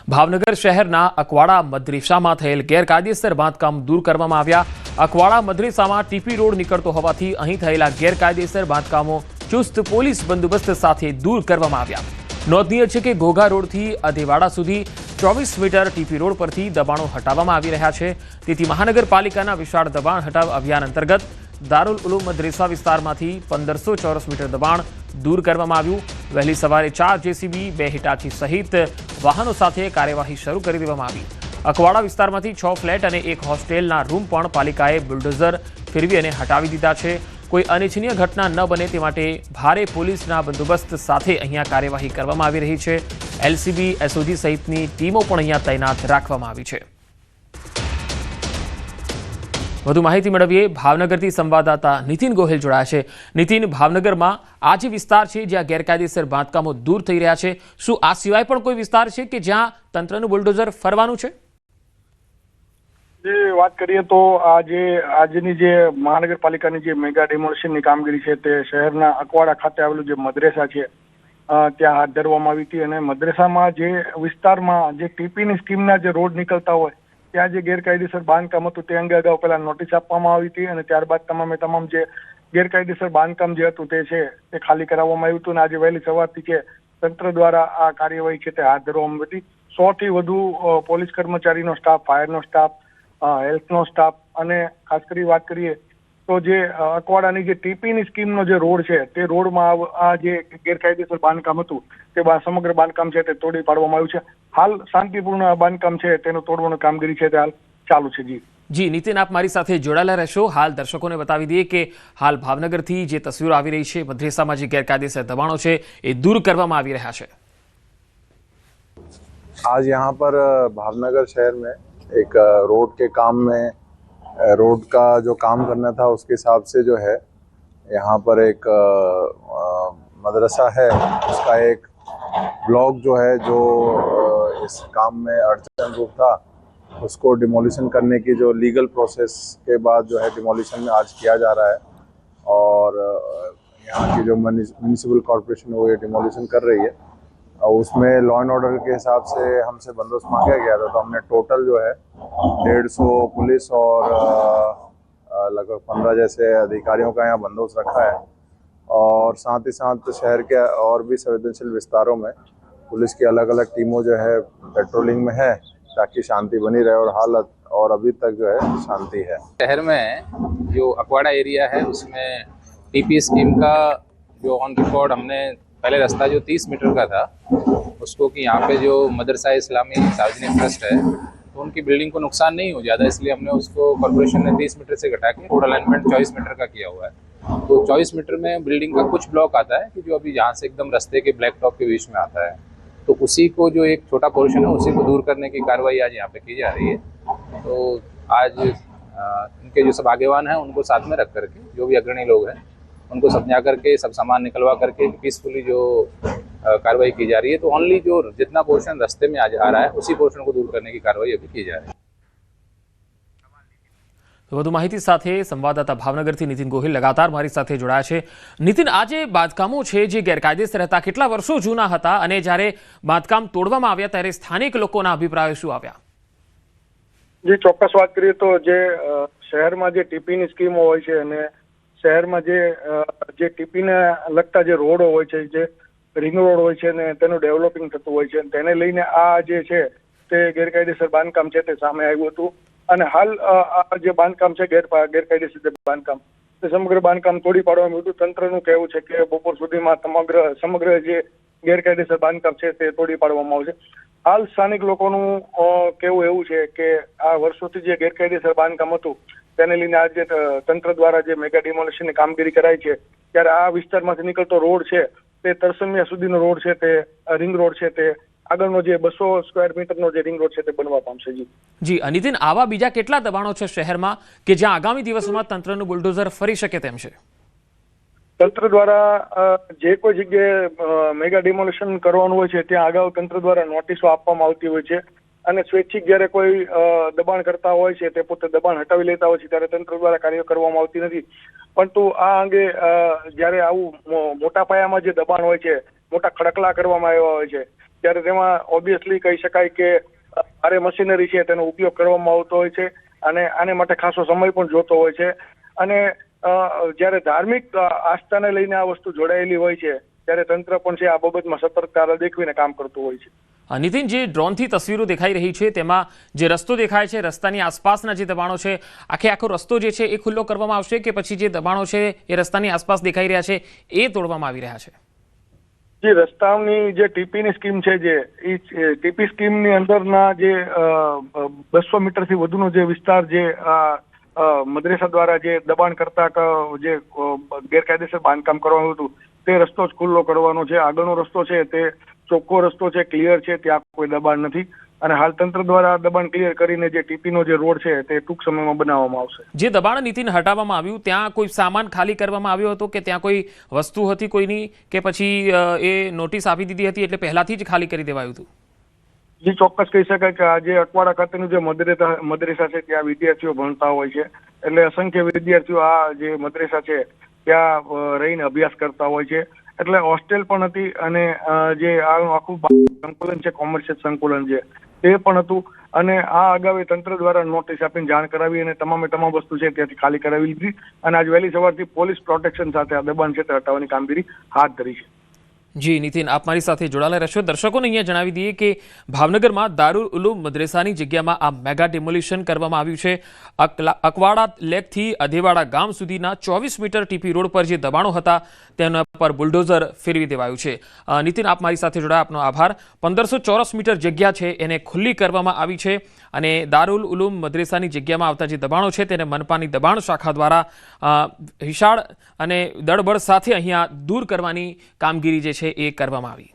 ભાવનગર શહેરના અકવાડા મદ્રેસામાં થયેલ ગેરકાયદેસર બાંધકામ દૂર કરવામાં આવ્યા। અકવાડા મદ્રેસામાં ટીપી રોડ નીકળતો હોવાથી અહીં થયેલા ગેરકાયદેસર બાંધકામો ચુસ્ત પોલીસ બંદોબસ્ત સાથે દૂર કરવામાં આવ્યા। નોંધનીય છે કે ઘોઘા રોડથી અધેવાડા સુધી 24 મીટર ટીપી રોડ પરથી દબાણો હટાવવામાં આવી રહ્યા છે। તેથી મહાનગરપાલિકાના વિશાળ દબાણ હટાવ અભિયાન અંતર્ગત દારુલ ઉલૂમ મદ્રેસા વિસ્તારમાંથી 1500 ચોરસ મીટર દબાણ દૂર કરવામાં આવ્યું। વહેલી સવારે 4 જેસીબી 2 હિટાચી સહિત વાહનો સાથે કાર્યવાહી શરૂ કરી દેવામાં આવી। અકવાડા વિસ્તારમાંથી 6 ફ્લેટ અને 1 હોસ્ટેલના રૂમ પણ પાલિકાએ બુલડોઝર ફેરવી અને હટાવી દીધા છે। કોઈ અનિચ્છનીય ઘટના ન બને તે માટે ભારે પોલીસના બંદોબસ્ત સાથે અહીંયા કાર્યવાહી કરવામાં આવી રહી છે। એલસીબી એસઓજી સહિતની ટીમો પણ અહીંયા તૈનાત રાખવામાં આવી છે। વધુ માહિતી મેળવીએ ભાવનગરથી સંવાદદાતા નીતિન ગોહિલ જોડાયા છે। નીતિન, ભાવનગરમાં આ જે વિસ્તાર છે જ્યાં ગેરકાયદેસર બાંધકામો દૂર થઈ રહ્યા છે, શું આ સિવાય પણ કોઈ વિસ્તાર છે કે જ્યાં તંત્રનું બુલડોઝર ફરવાનું છે? વાત કરીએ તો આજની જે મહાનગરપાલિકાની જે મેગા ડિમોલિશનની કામગીરી છે તે શહેરના અકવાડા ખાતે આવેલું જે મદ્રેસા છે ત્યાં હાથ ધરવામાં આવી હતી। અને મદ્રેસામાં જે વિસ્તારમાં જે ટીપીની સ્કીમના જે રોડ નીકળતા હોય ત્યાં જે ગેરકાયદેસર બાંધકામ હતું તે અંગે અગાઉ પહેલા નોટિસ આપવામાં આવી હતી અને ત્યારબાદ તમામ જે ગેરકાયદેસર બાંધકામ જે હતું તે ખાલી કરાવવામાં આવ્યું હતું। અને આજે વહેલી સવારથી છે તંત્ર દ્વારા આ કાર્યવાહી છે તે હાથ ધરવામાં આવી હતી। 100 થી વધુ પોલીસ કર્મચારીનો સ્ટાફ, ફાયરનો સ્ટાફ, હેલ્થનો સ્ટાફ અને ખાસ કરી વાત કરીએ તો જે અકવાડાની જે ટીપીની સ્કીમનો જે રોડ છે તે રોડમાં આ જે ગેરકાયદેસર બાંધકામ હતું તે સમગ્ર બાંધકામ છે તે તોડી પાડવામાં આવ્યું છે। હાલ શાંતિપૂર્ણ બાંધકામ છે તેનું તોડવાની કામગીરી છે તે હાલ ચાલુ છે। જી નીતિન, આપ મારી સાથે જોડાયેલા રહેશો। હાલ દર્શકોને બતાવી દઈએ કે હાલ ભાવનગરથી જે તસવીરો આવી રહી છે, મદ્રેસામાં જે ગેરકાયદેસર દબાણો છે એ દૂર કરવામાં આવી રહ્યા છે। आज यहाँ पर भावनगर शहर में एक रोड के काम में रोड का जो काम करना था उसके हिसाब से जो है यहाँ पर एक मदरसा है, उसका एक ब्लॉक जो है जो इस काम में अड़चन रूप था उसको डिमोलिशन करने की जो लीगल प्रोसेस के बाद जो है डिमोलिशन आज किया जा रहा है। और यहाँ की जो म्यूनिसिपल कॉरपोरेशन है वो ये डिमोलिशन कर रही है और उसमें लॉ एंड ऑर्डर के हिसाब से हमसे बंदोबस्त मांगा गया था। तो हमने टोटल जो है 150 पुलिस और लगभग 15 जैसे अधिकारियों का यहाँ बंदोबस्त रखा है। और साथ ही साथ शहर के और भी संवेदनशील विस्तारों में पुलिस की अलग अलग टीमों जो है पेट्रोलिंग में है ताकि शांति बनी रहे और हालत और अभी तक जो है शांति है। शहर में जो अकवाड़ा एरिया है उसमें टीपी स्कीम का जो ऑन रिकॉर्ड हमने पहले रास्ता जो 30 मीटर का था उसको कि यहाँ पे जो मदरसा इस्लामी सार्वजनिक ट्रस्ट है तो उनकी बिल्डिंग को नुकसान नहीं हो ज़्यादा, इसलिए हमने उसको कॉर्पोरेशन ने 30 मीटर से घटा के रोड अलाइनमेंट 24 मीटर का किया हुआ है। तो 24 मीटर में बिल्डिंग का कुछ ब्लॉक आता है कि जो अभी यहाँ से एकदम रास्ते के ब्लैक टॉप के बीच में आता है, तो उसी को जो एक छोटा पोर्शन है उसी को दूर करने की कार्रवाई आज यहाँ पे की जा रही है। तो आज इनके जो सब आगेवान हैं उनको साथ में रख करके जो भी अग्रणी लोग हैं उनको समझा करके सब सामान निकलवा करके पीसफुली जो कार्रवाई की जा रही है। तो ओनली जो जितना पोर्शन रास्ते में आज आ रहा है उसी पोर्शन को दूर करने की कार्रवाई अभी की जा रही है। તો વધુ માહિતી સાથે સંવાદદાતા ભાવનગરથી નીતિન ગોહિલ લગાતાર મારી સાથે જોડાયા છે। નીતિન, આ જે બાંધકામો છે જે ગેરકાયદેસર હતા, કેટલા વર્ષો જૂના હતા અને જ્યારે બાંધકામ તોડવામાં આવ્યા ત્યારે સ્થાનિક લોકોના અભિપ્રાયો શું આવ્યા? જે ચોક્કસ વાત કરીએ તો જે શહેરમાં જે ટીપીની સ્કીમો હોય છે અને શહેરમાં જે ટીપીને લગતા જે રોડો હોય છે, જે રિંગ રોડ હોય છે ને તેનું ડેવલપિંગ થતું હોય છે, તેને લઈને આ જે છે તે ગેરકાયદેસર બાંધકામ છે તે સામે આવ્યું હતું। અને હાલ આ જે બાંધકામ છે ગેરકાયદેસર બાંધકામ તે સમગ્ર બાંધકામ તોડી પાડવામાં આવ્યું હતું। તંત્રનું કહેવું છે કે બપોર સુધીમાં સમગ્ર જે ગેરકાયદેસર બાંધકામ છે તે તોડી પાડવામાં આવશે। હાલ સ્થાનિક લોકોનું કહેવું એવું છે કે આ વર્ષોથી જે ગેરકાયદેસર બાંધકામ હતું તેને લઈને આજે તંત્ર દ્વારા જે મેગા ડિમોલિશનની કામગીરી કરાઈ છે ત્યારે આ વિસ્તારમાંથી નીકળતો રોડ છે તે તરસમિયા સુધીનો રોડ છે તે રિંગ રોડ છે તે આગળનો જે 200 સ્ક્વેર મીટરનો જે રિંગ રોડ છે તે બનવા પામશે। જી નીતિન, આવા બીજા કેટલા દબાણો છે શહેરમાં કે જ્યાં આગામી દિવસોમાં તંત્રનું બુલડોઝર ફરી શકે તેમ છે? તંત્ર દ્વારા જે કોઈ જગ્યાએ મેગા ડિમોલિશન કરવાનું હોય છે ત્યાં અગાઉ તંત્ર દ્વારા નોટિસો આપવામાં આવતી હોય છે અને સ્વૈચ્છિક જ્યારે કોઈ દબાણ કરતા હોય છે તે પોતે દબાણ હટાવી લેતા હોય છે ત્યારે તંત્ર દ્વારા કાર્ય કરવામાં આવતી નથી। પરંતુ આ અંગે જ્યારે આવું મોટા પાયામાં જે દબાણ હોય છે, મોટા ખડકલા કરવામાં આવ્યા હોય છે ત્યારે તેમાં ઓબ્વિયસલી કહી શકાય કે ભારે મશીનરી છે તેનો ઉપયોગ કરવામાં આવતો હોય છે અને આને માટે ખાસો સમય પણ જોતો હોય છે. અને જ્યારે ધાર્મિક આસ્થાને લઈને આ વસ્તુ જોડાયેલી હોય છે ત્યારે તંત્ર પણ છે આ બાબતમાં સતર્કતા દાખવીને કામ કરતું હોય છે. નીતિન, જે ડ્રોનથી તસવીરો દેખાઈ રહી છે તેમાં જે રસ્તો દેખાય છે, રસ્તાની આસપાસના જે દબાણો છે, આખો રસ્તો જે છે એ ખુલ્લો કરવામાં આવશે કે પછી જે દબાણો છે એ રસ્તાની આસપાસ દેખાઈ રહ્યા છે એ તોડવામાં આવી રહ્યા છે? જે રસ્તાની જે ટીપીની સ્કીમ છે, જે એ ટીપી સ્કીમની અંદરના જે 200 મીટરથી વધુનો જે વિસ્તાર જે મદ્રેસા દ્વારા જે દબાણ કરતા જે ગેરકાયદેસર બાંધકામ કરવાનું હતું તે રસ્તો જ ખુલ્લો કરવાનો છે. આગળનો રસ્તો છે તે ચોખ્ખો રસ્તો છે, ક્લિયર છે, ત્યાં કોઈ દબાણ નથી. અને હાલ તંત્ર દ્વારા દબાણ ક્લિયર કરીને જે ટીપીનો જે રોડ છે તે ટૂંક સમયમાં બનાવવામાં આવશે. જે દબાણ નીતિન હટાવવામાં આવ્યું ત્યાં કોઈ સામાન ખાલી કરવામાં આવ્યો હતો કે ત્યાં કોઈ વસ્તુ હતી કોઈની, કે પછી એ નોટિસ આપી દીધી હતી એટલે પહેલાથી જ ખાલી કરી દેવાયું હતું? જે ચોક્કસ કહી શકાય કે આ જે અકવાડા ખાતેનું જે મદ્રેસા છે ત્યાં વિદ્યાર્થીઓ ભણતા હોય છે, એટલે અસંખ્ય વિદ્યાર્થીઓ આ જે મદ્રેસા છે ત્યાં રહીને અભ્યાસ કરતા હોય છે. એટલે હોસ્ટેલ પણ હતી અને જે આખું સંકુલન છે, કોમર્શિયલ સંકુલન છે તે પણ હતું. અને આ અગાઉ તંત્ર દ્વારા નોટિસ આપીને જાણ કરાવી અને તમામ વસ્તુ છે ત્યાંથી ખાલી કરાવી લીધી અને આજ વહેલી સવારથી પોલીસ પ્રોટેક્શન સાથે આ દબાણ છે તે હટાવવાની કામગીરી હાથ ધરી છે. જી નીતિન, આપ મારી સાથે જોડાયેલા રહેશો. દર્શકોને અહીંયા જણાવી દઈએ કે ભાવનગરમાં દારુલ ઉલૂમ મદ્રેસાની જગ્યામાં આ મેગા ડિમોલિશન કરવામાં આવ્યું છે. અકવાડા લેકથી અધેવાડા ગામ સુધીના 24 મીટર ટીપી રોડ પર જે દબાણો હતા તેના પર બુલડોઝર ફેરવી દેવાયું છે. નીતિન, આપ મારી સાથે જોડાયા, આપનો આભાર. 1500 ચોરસ મીટર જગ્યા છે એને ખુલ્લી કરવામાં આવી છે અને દારુલ ઉલૂમ મદ્રેસાની જગ્યામાં આવતા જે દબાણો છે તેને મનપાની દબાણ શાખા દ્વારા વિશાળ અને દળબળ સાથે અહીંયા દૂર કરવાની કામગીરી જે છે એ કરવામાં આવી.